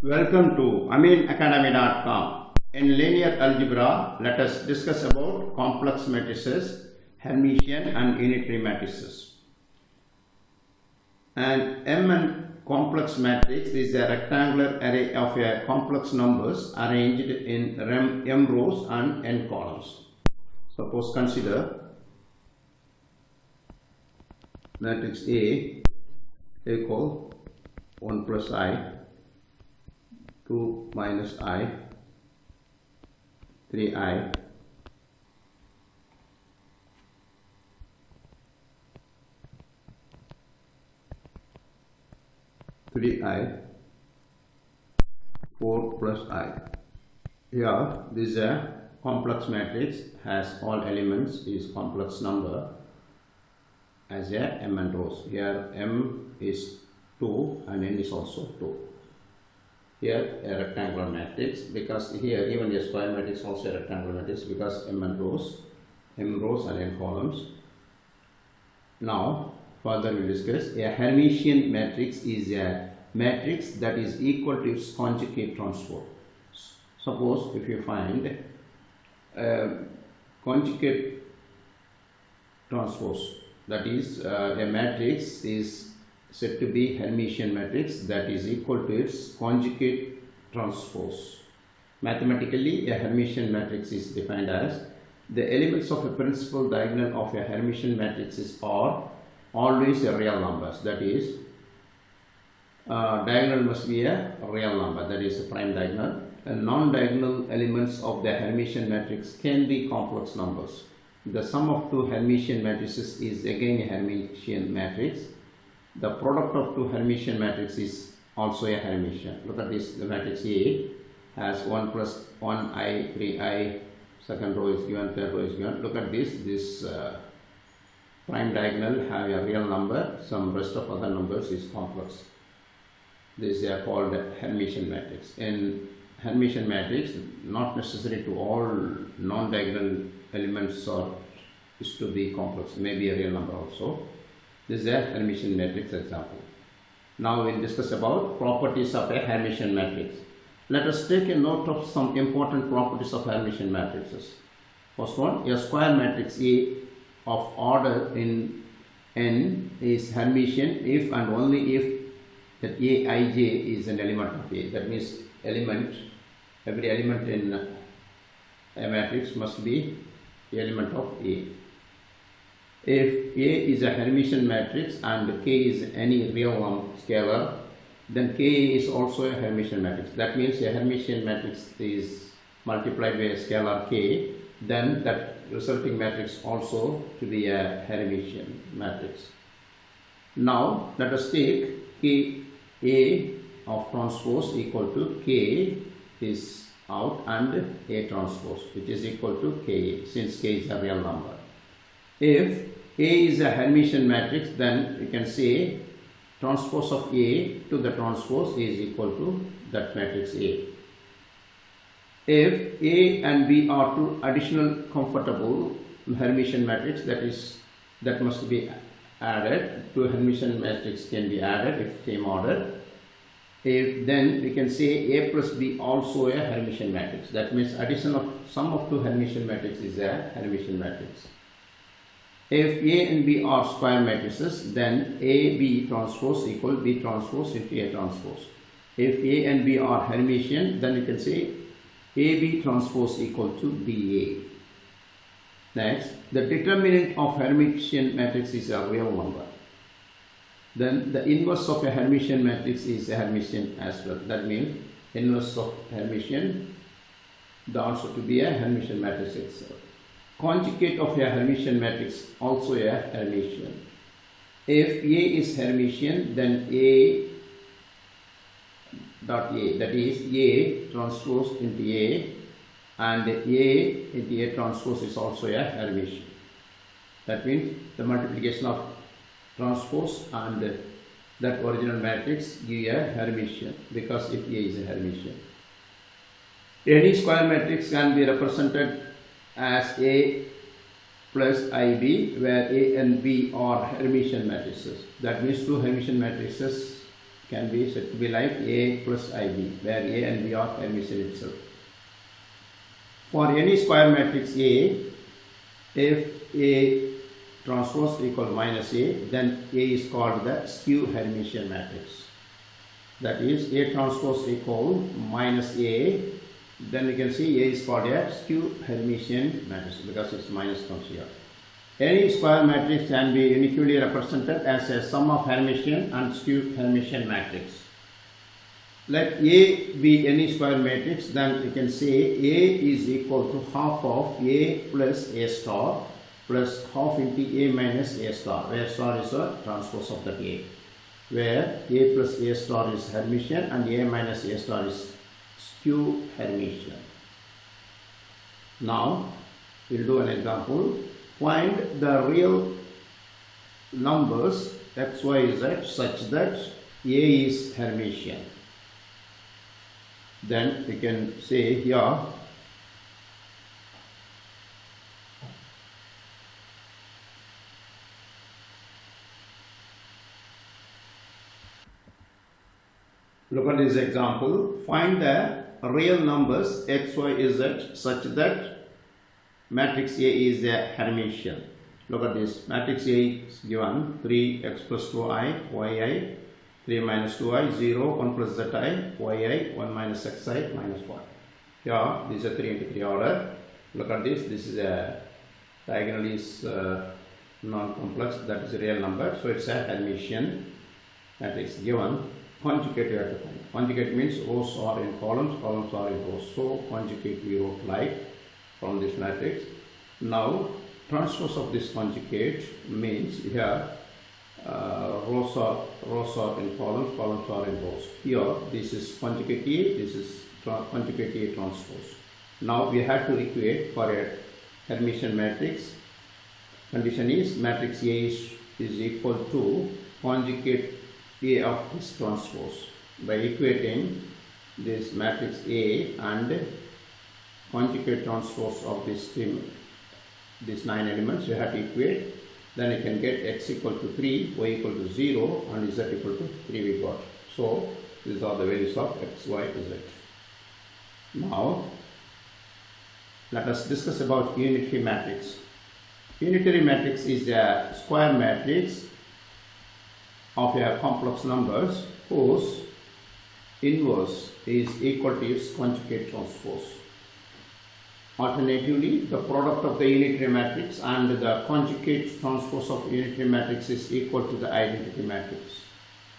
Welcome to aminacademy.com. In linear algebra, let us discuss about complex matrices, Hermitian and unitary matrices. An M complex matrix is a rectangular array of complex numbers arranged in m rows and n columns. Suppose consider matrix A equal 1 plus I, 2 minus I, 3I, 3I, 4 plus I. Here this is a complex matrix, has all elements is complex number as a m and rows. Here m is 2 and n is also 2. Here a rectangular matrix, because here even a square matrix also a rectangular matrix because m rows and n columns. Now further we discuss a Hermitian matrix is a matrix that is equal to its conjugate transpose. Suppose if you find conjugate transpose, that is a matrix is said to be Hermitian matrix that is equal to its conjugate transpose. Mathematically, a Hermitian matrix is defined as the elements of a principal diagonal of a Hermitian matrix are always a real numbers. That is, diagonal must be a real number, that is a prime diagonal. And non-diagonal elements of the Hermitian matrix can be complex numbers. The sum of two Hermitian matrices is again a Hermitian matrix. The product of two Hermitian matrices is also a Hermitian. Look at this, the matrix A has 1 plus 1I, 3I, second row is given, third row is given. Look at this prime diagonal have a real number, some rest of other numbers is complex. This is called Hermitian matrix. In Hermitian matrix, not necessary to all non-diagonal elements is to be complex, maybe a real number also. This is a Hermitian matrix example. Now we will discuss about properties of a Hermitian matrix. Let us take a note of some important properties of Hermitian matrices. First one, a square matrix A of order in n is Hermitian if and only if that Aij is an element of A. That means every element in a matrix must be the element of A. If A is a Hermitian matrix and K is any real scalar, then K is also a Hermitian matrix. That means a Hermitian matrix is multiplied by a scalar K, then that resulting matrix also to be a Hermitian matrix. Now let us take K A of transpose equal to K is out and A transpose, which is equal to K, since K is a real number. If A is a Hermitian matrix, then we can say transpose of A to the transpose is equal to that matrix A. If A and B are two additional comfortable Hermitian matrix, that must be added. Two Hermitian matrix can be added if same order. Then we can say A plus B also a Hermitian matrix. That means addition of sum of two Hermitian matrix is a Hermitian matrix. If A and B are square matrices, then AB transpose equal B transpose into A transpose. If A and B are Hermitian, then you can say AB transpose equal to BA. Next, the determinant of Hermitian matrix is a real number. Then the inverse of a Hermitian matrix is a Hermitian as well. That means inverse of Hermitian also to be a Hermitian matrix itself. Conjugate of a Hermitian matrix also a Hermitian. If A is Hermitian, then A dot A, that is A transpose into A, and A into A transpose is also a Hermitian. That means the multiplication of transpose and that original matrix give a Hermitian, because if A is a Hermitian. Any square matrix can be represented as A plus IB, where A and B are Hermitian matrices. That means two Hermitian matrices can be said to be like A plus IB, where A and B are Hermitian itself. For any square matrix A, if A transpose equal minus A, then A is called the skew Hermitian matrix. That is, A transpose equal minus A, then we can see A is called a skew Hermitian matrix because its minus comes here. Any square matrix can be uniquely represented as a sum of Hermitian and skew Hermitian matrix. Let A be any square matrix, then we can say A is equal to half of A plus A star plus half into A minus A star, where star is a transpose of that A, where A plus A star is Hermitian and A minus A star is skew Hermitian. Now we'll do an example. Find the real numbers x, y, z such that A is Hermitian. Then we can say here look at this example. Find the real numbers x, y, z such that matrix A is a Hermitian. Look at this. Matrix A is given 3x plus 2i, yi, 3 minus 2i, 0, 1 plus zi, yi, 1 minus xi, minus 1. Here, this is a 3 into 3 order. Look at this. This is a diagonal is non-complex. That is a real number. So it's a Hermitian matrix given. Conjugate you have to find. Conjugate means rows are in columns, columns are in rows. So conjugate we wrote like from this matrix. Now transpose of this conjugate means here rows are in columns, columns are in rows. Here this is conjugate A, this is conjugate A transpose. Now we have to equate for a Hermitian matrix. Condition is matrix A is equal to conjugate A of this transpose. By equating this matrix A and conjugate transpose of these 9 elements, you have to equate. Then you can get x equal to 3, y equal to 0 and z equal to 3 we got. So these are the values of x, y, z. Now let us discuss about unitary matrix. Unitary matrix is a square matrix of a complex numbers whose inverse is equal to its conjugate transpose. Alternatively, the product of the unitary matrix and the conjugate transpose of unitary matrix is equal to the identity matrix.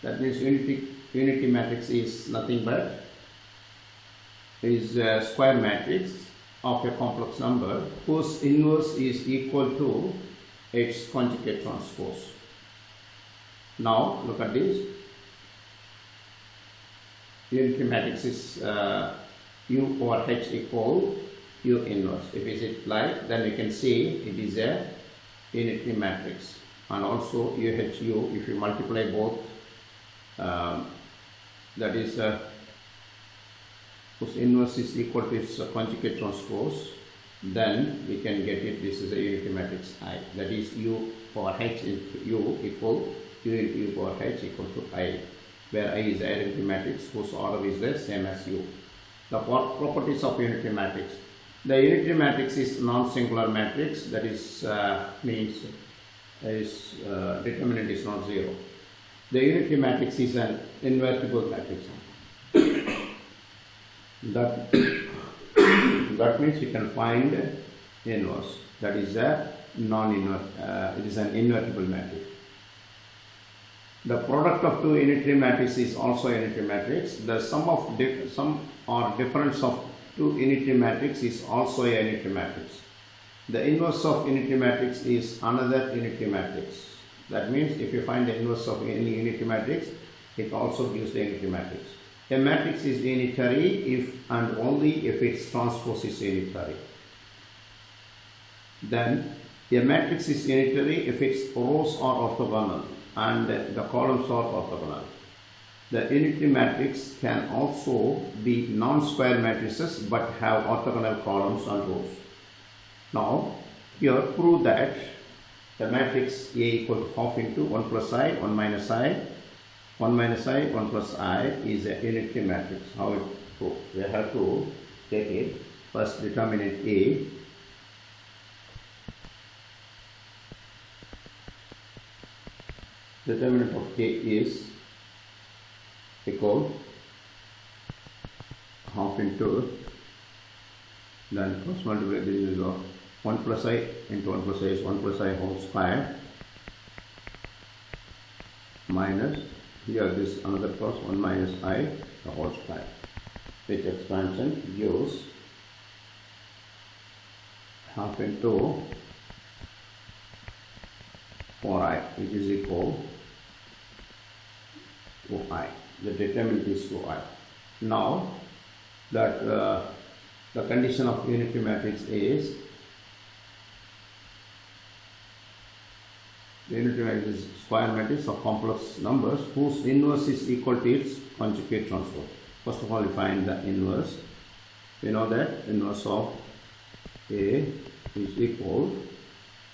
That means unity matrix is nothing but is a square matrix of a complex number whose inverse is equal to its conjugate transpose. Now look at this. Unitary matrix is U over H equal U inverse. If it is like, then we can see it is a unitary matrix. And also UHU, if you multiply both, that is whose inverse is equal to its conjugate transpose, then we can get it. This is a unitary matrix I. That is U over H into U equal U into U over H equal to I, where I is the identity matrix whose order is the same as U. The properties of unitary matrix. The unitary matrix is non-singular matrix, that is means is determinant is not 0. The unitary matrix is an invertible matrix. That means you can find inverse. That is a non-invert. It is an invertible matrix. The product of two unitary matrices is also a unitary matrix. The sum or difference of two unitary matrix is also a unitary matrix. The inverse of unitary matrix is another unitary matrix. That means if you find the inverse of any unitary matrix, it also gives the unitary matrix. A matrix is unitary if and only if its transpose is unitary. Then a matrix is unitary if its rows are orthogonal and the columns are orthogonal. The unitary matrix can also be non-square matrices but have orthogonal columns and rows. Now, here prove that the matrix A equal to half into 1 plus I, 1 minus I, 1 minus I, 1 plus I is a unitary matrix. How it goes? We have to take it. First, determinant A. Determinant of A is equal half into, then cross multiply, this is 1 plus I into 1 plus I is 1 plus I whole square minus, here this another cross 1 minus I the whole square, which expansion gives half into 4I, which is equal to I. The determinant is 2I. Now that the condition of unitary matrix is, the unitary matrix is square matrix of complex numbers whose inverse is equal to its conjugate transpose. First of all, we find the inverse. We know that inverse of A is equal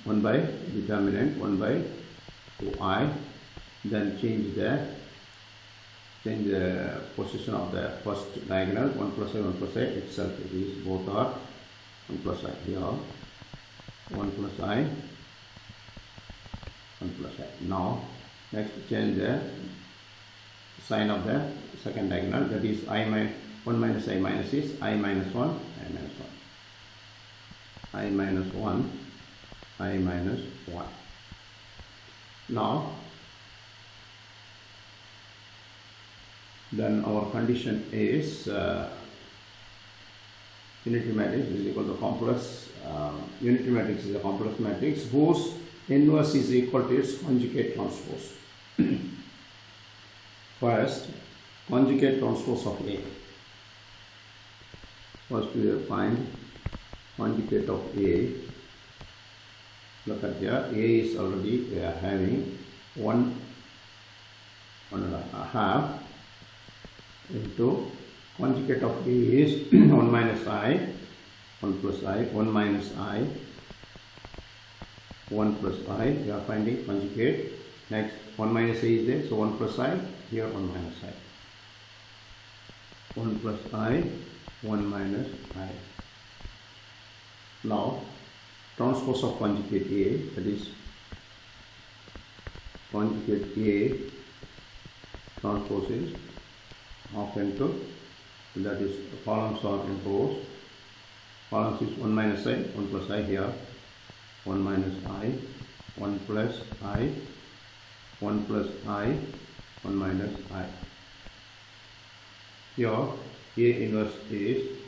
1 by determinant 1 by 2I. Then change the position of the first diagonal. 1 plus I, 1 plus I itself. It is both are 1 plus I. Here 1 plus I, 1 plus I. Now next change the sign of the second diagonal. That is I minus 1 minus I minus is I minus 1, I minus 1, I minus 1, I minus 1. Now then our condition is unitary matrix is equal to complex, unitary matrix is a complex matrix whose inverse is equal to its conjugate transpose. First, conjugate transpose of A. First we will find conjugate of A. Look at here, A is already, we are having 1 and a half into conjugate of A is 1 minus I, 1 plus I, 1 minus I, 1 plus I. We are finding conjugate. Next 1 minus A is there, so 1 plus I, here 1 minus I, 1 plus I, 1 minus I. Now transpose of conjugate A, that is conjugate A transpose is half into, that is columns are in rows. Columns is 1 minus I, 1 plus I, here 1 minus I, 1 plus I, 1 plus I, 1 minus I. Here A inverse is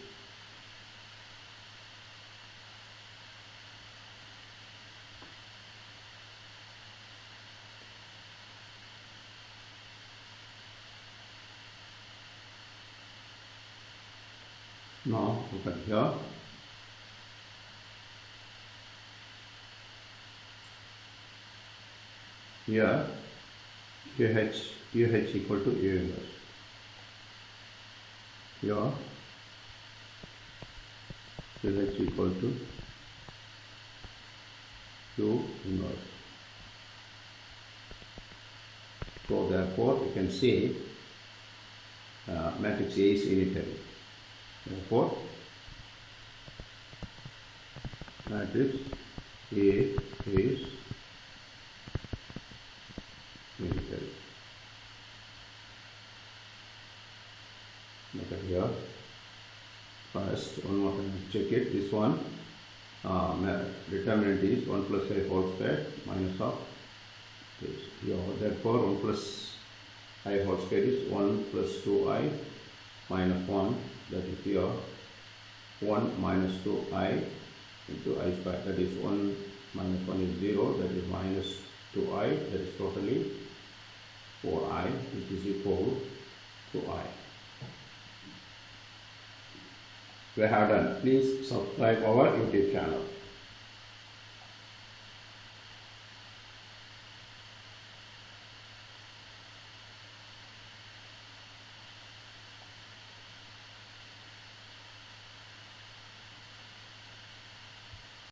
now look at here. Here UH equal to A inverse. Here UH equal to Q inverse. So therefore we can say matrix A is unitary. Therefore matrix A is unitary. Look at here. First, one more time check it. This one determinant is 1 plus I whole square minus of this. Here, therefore 1 plus I whole square is 1 plus 2I minus 1. That is here 1 minus 2I into I square. That is 1 minus 1 is 0. That is minus 2I. That is totally 4I, which is equal to I. We have done. Please subscribe our YouTube channel.